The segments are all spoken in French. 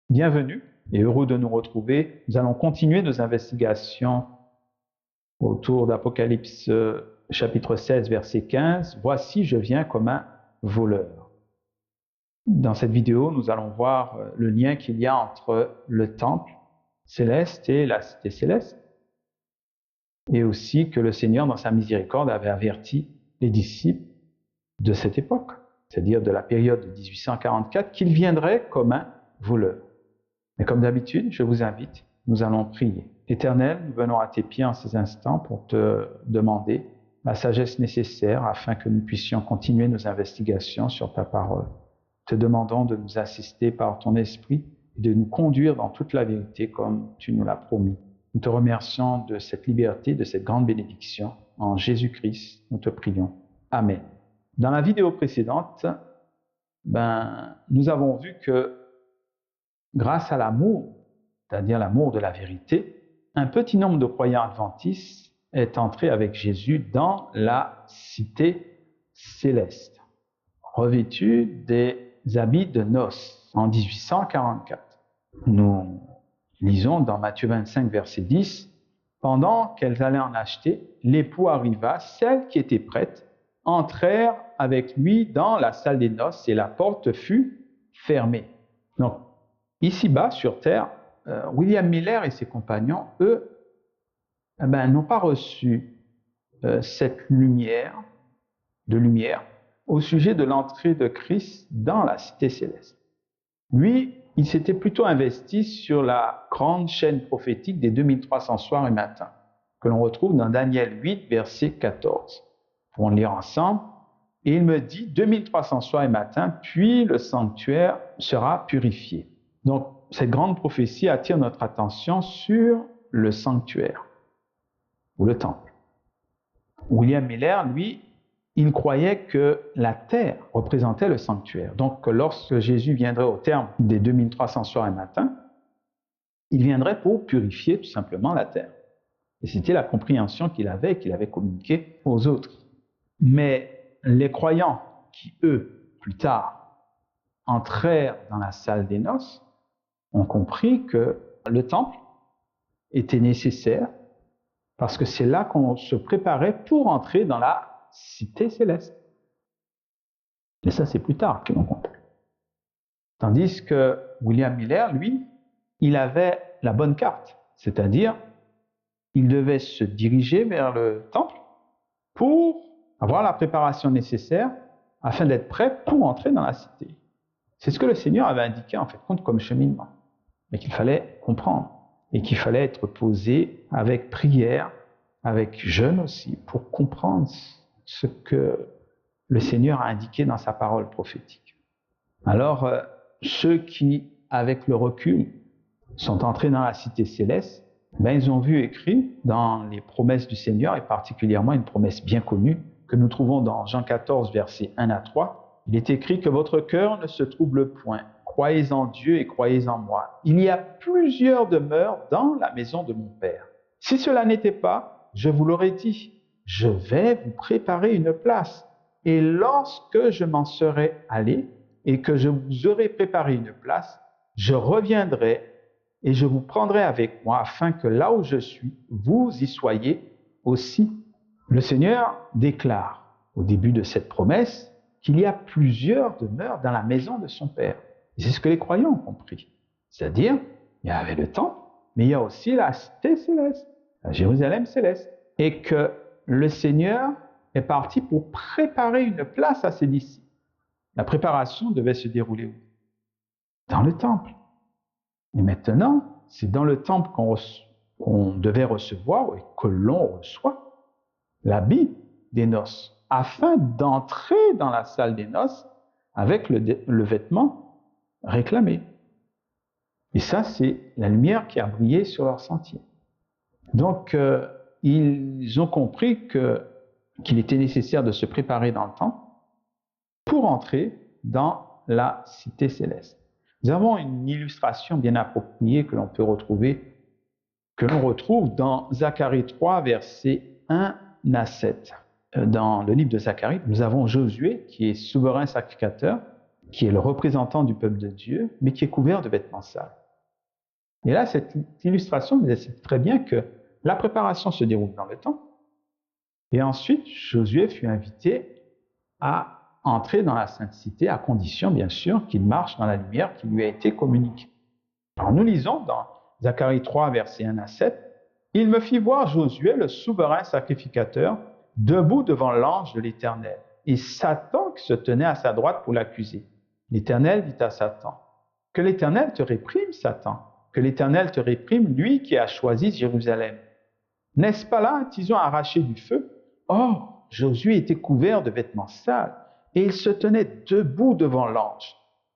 Bienvenue et heureux de nous retrouver. Nous allons continuer nos investigations autour d'Apocalypse chapitre 16, verset 15. « Voici, je viens comme un voleur ». Dans cette vidéo, nous allons voir le lien qu'il y a entre le temple céleste et la cité céleste, et aussi que le Seigneur, dans sa miséricorde, avait averti les disciples de cette époque, c'est-à-dire de la période de 1844, qu'il viendrait comme un voleur. Mais comme d'habitude, je vous invite, nous allons prier. Éternel, nous venons à tes pieds en ces instants pour te demander la sagesse nécessaire afin que nous puissions continuer nos investigations sur ta parole. Te demandons de nous assister par ton esprit et de nous conduire dans toute la vérité comme tu nous l'as promis. Nous te remercions de cette liberté, de cette grande bénédiction. En Jésus-Christ, nous te prions. Amen. Dans la vidéo précédente, nous avons vu que grâce à l'amour, c'est-à-dire l'amour de la vérité, un petit nombre de croyants adventistes est entré avec Jésus dans la cité céleste, revêtus des habits de noces en 1844. Nous lisons dans Matthieu 25, verset 10, « Pendant qu'elles allaient en acheter, l'époux arriva, celles qui étaient prêtes entrèrent avec lui dans la salle des noces et la porte fut fermée. » Donc, ici-bas, sur Terre, William Miller et ses compagnons, eux, n'ont pas reçu cette lumière au sujet de l'entrée de Christ dans la cité céleste. Lui, il s'était plutôt investi sur la grande chaîne prophétique des 2300 soirs et matins, que l'on retrouve dans Daniel 8, verset 14. Pour lire ensemble. Et il me dit, 2300 soirs et matins, puis le sanctuaire sera purifié. Donc, cette grande prophétie attire notre attention sur le sanctuaire, ou le temple. William Miller, lui, il croyait que la terre représentait le sanctuaire. Donc, que lorsque Jésus viendrait au terme des 2300 soirs et matins, il viendrait pour purifier tout simplement la terre. Et c'était la compréhension qu'il avait communiquée aux autres. Mais les croyants qui, eux, plus tard, entrèrent dans la salle des noces, ont compris que le temple était nécessaire parce que c'est là qu'on se préparait pour entrer dans la cité céleste. Et ça, c'est plus tard qu'ils l'ont compris. Tandis que William Miller, lui, il avait la bonne carte, c'est-à-dire il devait se diriger vers le temple pour avoir la préparation nécessaire afin d'être prêt pour entrer dans la cité. C'est ce que le Seigneur avait indiqué en fait compte comme cheminement, mais qu'il fallait comprendre et qu'il fallait être posé avec prière, avec jeûne aussi, pour comprendre ce que le Seigneur a indiqué dans sa parole prophétique. Alors, ceux qui, avec le recul, sont entrés dans la cité céleste, ils ont vu écrit dans les promesses du Seigneur, et particulièrement une promesse bien connue, que nous trouvons dans Jean 14, versets 1 à 3, il est écrit que votre cœur ne se trouble point. Croyez en Dieu et croyez en moi. Il y a plusieurs demeures dans la maison de mon Père. Si cela n'était pas, je vous l'aurais dit, je vais vous préparer une place. Et lorsque je m'en serai allé et que je vous aurai préparé une place, je reviendrai et je vous prendrai avec moi afin que là où je suis, vous y soyez aussi. Le Seigneur déclare au début de cette promesse qu'il y a plusieurs demeures dans la maison de son Père. Et c'est ce que les croyants ont compris. C'est-à-dire, il y avait le temple, mais il y a aussi la cité céleste, la Jérusalem céleste. Et que le Seigneur est parti pour préparer une place à ses disciples. La préparation devait se dérouler où? Dans le temple. Et maintenant, c'est dans le temple qu'on devait recevoir et que l'on reçoit l'habit des noces, afin d'entrer dans la salle des noces avec le vêtement réclamé. Et ça, c'est la lumière qui a brillé sur leur sentier. Donc, ils ont compris qu'il était nécessaire de se préparer dans le temple pour entrer dans la cité céleste. Nous avons une illustration bien appropriée que l'on retrouve dans Zacharie 3, versets 1 à 7. Dans le livre de Zacharie, nous avons Josué, qui est souverain sacrificateur, qui est le représentant du peuple de Dieu, mais qui est couvert de vêtements sales. Et là, cette illustration nous explique très bien que la préparation se déroule dans le temple, et ensuite Josué fut invité à entrer dans la sainte cité, à condition, bien sûr, qu'il marche dans la lumière qui lui a été communiquée. Alors nous lisons dans Zacharie 3, versets 1 à 7, « Il me fit voir Josué, le souverain sacrificateur, debout devant l'ange de l'Éternel, et Satan qui se tenait à sa droite pour l'accuser. L'Éternel dit à Satan, « Que l'Éternel te réprime, Satan, que l'Éternel te réprime, lui qui a choisi Jérusalem. N'est-ce pas là un tison arraché du feu? Or, Josué était couvert de vêtements sales, et il se tenait debout devant l'ange.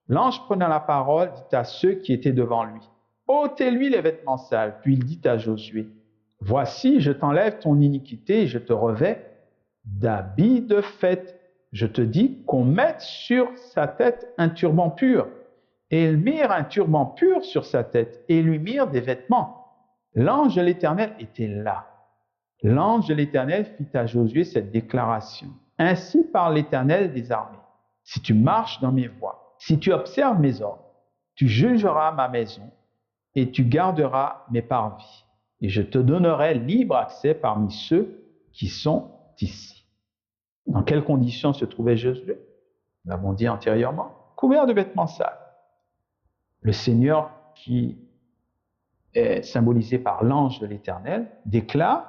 L'ange prenant la parole dit à ceux qui étaient devant lui, « ôtez-lui les vêtements sales. » Puis il dit à Josué, « Voici, je t'enlève ton iniquité et je te revêts d'habits de fête. Je te dis qu'on mette sur sa tête un turban pur. » Et ils mirent un turban pur sur sa tête et lui mirent des vêtements. L'ange de l'Éternel était là. L'ange de l'Éternel fit à Josué cette déclaration. « Ainsi parle l'Éternel des armées. Si tu marches dans mes voies, si tu observes mes ordres, tu jugeras ma maison et tu garderas mes parvis. Et je te donnerai libre accès parmi ceux qui sont ici. » Dans quelles conditions se trouvait Josué? Nous l'avons dit antérieurement, couvert de vêtements sales. Le Seigneur, qui est symbolisé par l'ange de l'Éternel, déclare,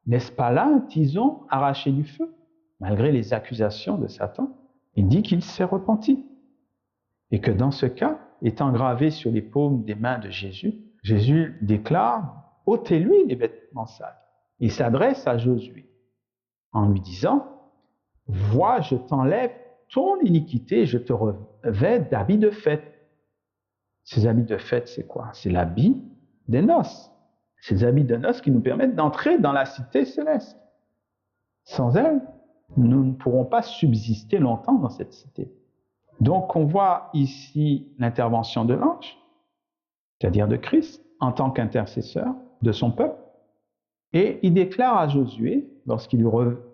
n'est-ce pas là un tison arraché du feu? Malgré les accusations de Satan, il dit qu'il s'est repenti. Et que dans ce cas, étant gravé sur les paumes des mains de Jésus, Jésus déclare, ôtez-lui les vêtements sales. Il s'adresse à Josué en lui disant, vois, je t'enlève ton iniquité, je te revêts d'habits de fête. Ces habits de fête, c'est quoi? C'est l'habit des noces. Ces habits de noces qui nous permettent d'entrer dans la cité céleste. Sans elles, nous ne pourrons pas subsister longtemps dans cette cité. Donc, on voit ici l'intervention de l'ange, c'est-à-dire de Christ, en tant qu'intercesseur de son peuple. Et il déclare à Josué, lorsqu'il lui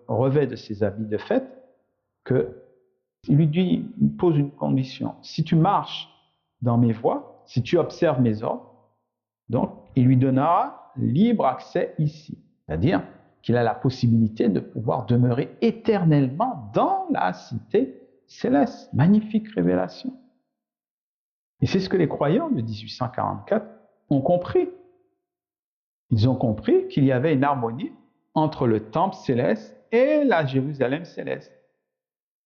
revêt de ses habits de fête, il pose une condition. Si tu marches dans mes voies, si tu observes mes ordres, donc il lui donnera libre accès ici. C'est-à-dire qu'il a la possibilité de pouvoir demeurer éternellement dans la cité céleste. Magnifique révélation. Et c'est ce que les croyants de 1844 ont compris. Ils ont compris qu'il y avait une harmonie entre le temple céleste et la Jérusalem céleste.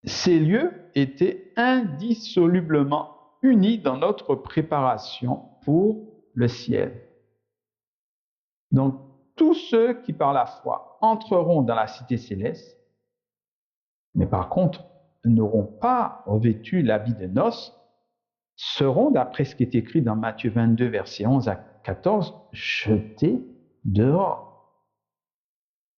Ces lieux étaient indissolublement unis dans notre préparation pour le ciel. Donc, tous ceux qui par la foi entreront dans la cité céleste, mais par contre n'auront pas revêtu l'habit de noces, seront, d'après ce qui est écrit dans Matthieu 22, versets 11 à 14, jetés dehors.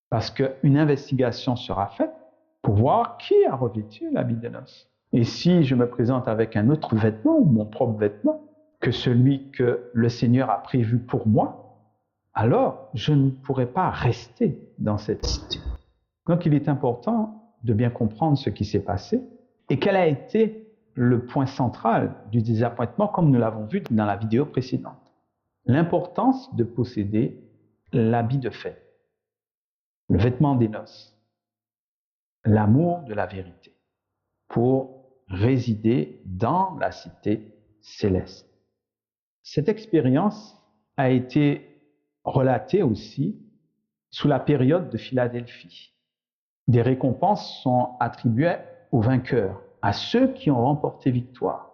Parce qu'une investigation sera faite pour voir qui a revêtu l'habit de noces. Et si je me présente avec un autre vêtement, ou mon propre vêtement, que celui que le Seigneur a prévu pour moi, alors je ne pourrai pas rester dans cette cité. Donc il est important de bien comprendre ce qui s'est passé et quel a été le point central du désappointement, comme nous l'avons vu dans la vidéo précédente. L'importance de posséder l'habit de fête, le vêtement des noces, l'amour de la vérité, pour résider dans la cité céleste. Cette expérience a été relatée aussi sous la période de Philadelphie. Des récompenses sont attribuées aux vainqueurs, à ceux qui ont remporté victoire.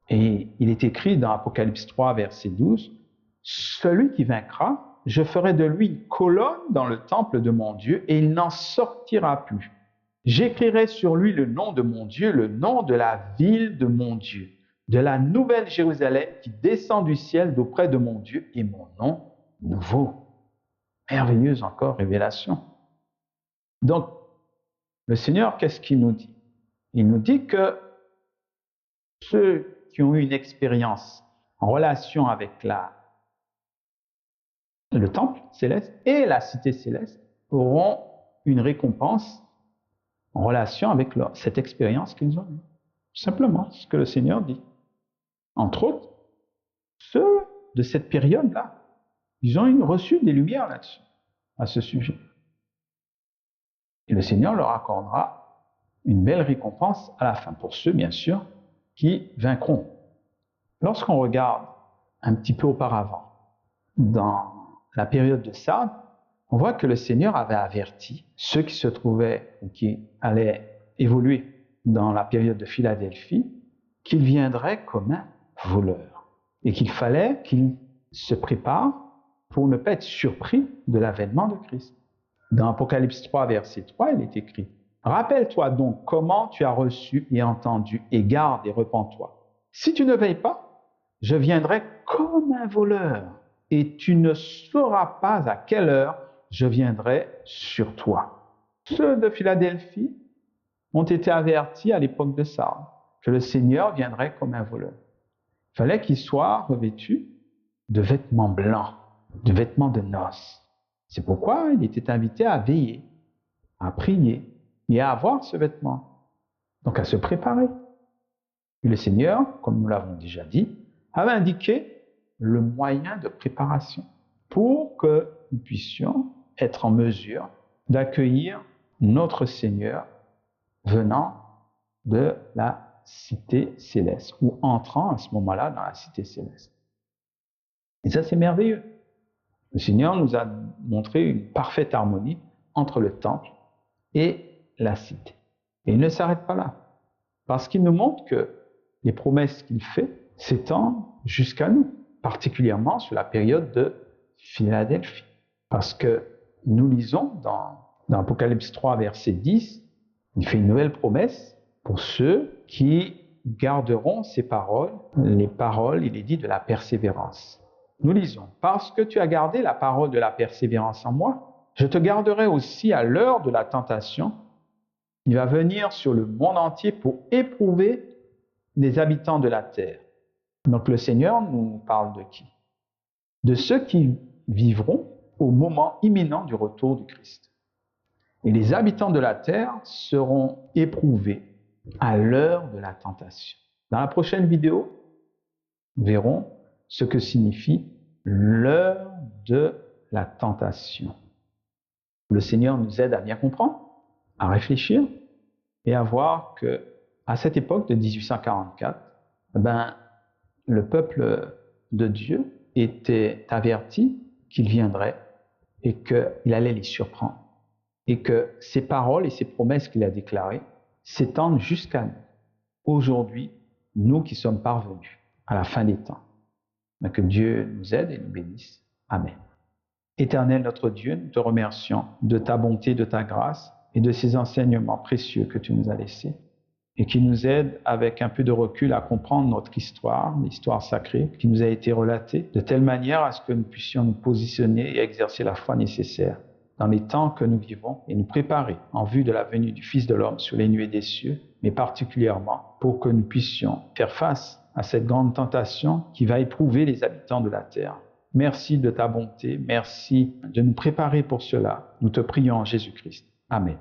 Et il est écrit dans Apocalypse 3, verset 12, « Celui qui vaincra, je ferai de lui une colonne dans le temple de mon Dieu, et il n'en sortira plus. J'écrirai sur lui le nom de mon Dieu, le nom de la ville de mon Dieu, de la nouvelle Jérusalem qui descend du ciel d'auprès de mon Dieu, et mon nom nouveau. » Merveilleuse encore révélation. Donc, le Seigneur, qu'est-ce qu'il nous dit? Il nous dit que ceux qui ont eu une expérience en relation avec le temple céleste et la cité céleste auront une récompense en relation avec cette expérience qu'ils ont eue. Simplement, ce que le Seigneur dit. Entre autres, ceux de cette période-là, ils ont reçu des lumières là-dessus, à ce sujet. Et le Seigneur leur accordera une belle récompense à la fin, pour ceux, bien sûr, qui vaincront. Lorsqu'on regarde un petit peu auparavant, dans la période de Sardes, on voit que le Seigneur avait averti ceux qui se trouvaient ou qui allaient évoluer dans la période de Philadelphie qu'il viendrait comme un voleur et qu'il fallait qu'ils se préparent pour ne pas être surpris de l'avènement de Christ. Dans Apocalypse 3, verset 3, il est écrit « Rappelle-toi donc comment tu as reçu et entendu, et garde et repens-toi. Si tu ne veilles pas, je viendrai comme un voleur, et tu ne sauras pas à quelle heure je viendrai sur toi. » Ceux de Philadelphie ont été avertis à l'époque de Sardes que le Seigneur viendrait comme un voleur. Il fallait qu'ils soient revêtus de vêtements blancs, de vêtements de noces. C'est pourquoi il était invité à veiller, à prier et à avoir ce vêtement. Donc à se préparer. Et le Seigneur, comme nous l'avons déjà dit, avait indiqué le moyen de préparation pour que nous puissions être en mesure d'accueillir notre Seigneur venant de la cité céleste ou entrant à ce moment-là dans la cité céleste. Et ça, c'est merveilleux. Le Seigneur nous a montré une parfaite harmonie entre le temple et la cité. Et il ne s'arrête pas là, parce qu'il nous montre que les promesses qu'il fait s'étendent jusqu'à nous, particulièrement sur la période de Philadelphie. Parce que nous lisons dans Apocalypse 3, verset 10, il fait une nouvelle promesse pour ceux qui garderont ses paroles, les paroles, il est dit, de la persévérance. Nous lisons, « Parce que tu as gardé la parole de la persévérance en moi, je te garderai aussi à l'heure de la tentation. Il va venir sur le monde entier pour éprouver les habitants de la terre. » Donc le Seigneur nous parle de qui? De ceux qui vivront au moment imminent du retour du Christ. Et les habitants de la terre seront éprouvés à l'heure de la tentation. Dans la prochaine vidéo, nous verrons ce que signifie l'heure de la tentation. Le Seigneur nous aide à bien comprendre, à réfléchir et à voir que à cette époque de 1844, le peuple de Dieu était averti qu'il viendrait et qu'il allait les surprendre et que ses paroles et ses promesses qu'il a déclarées s'étendent jusqu'à nous. Aujourd'hui, nous qui sommes parvenus à la fin des temps. Que Dieu nous aide et nous bénisse. Amen. Éternel notre Dieu, nous te remercions de ta bonté, de ta grâce et de ces enseignements précieux que tu nous as laissés et qui nous aident avec un peu de recul à comprendre notre histoire, l'histoire sacrée qui nous a été relatée, de telle manière à ce que nous puissions nous positionner et exercer la foi nécessaire dans les temps que nous vivons et nous préparer en vue de la venue du Fils de l'homme sur les nuées des cieux, mais particulièrement pour que nous puissions faire face à cette grande tentation qui va éprouver les habitants de la terre. Merci de ta bonté, merci de nous préparer pour cela. Nous te prions en Jésus-Christ. Amen.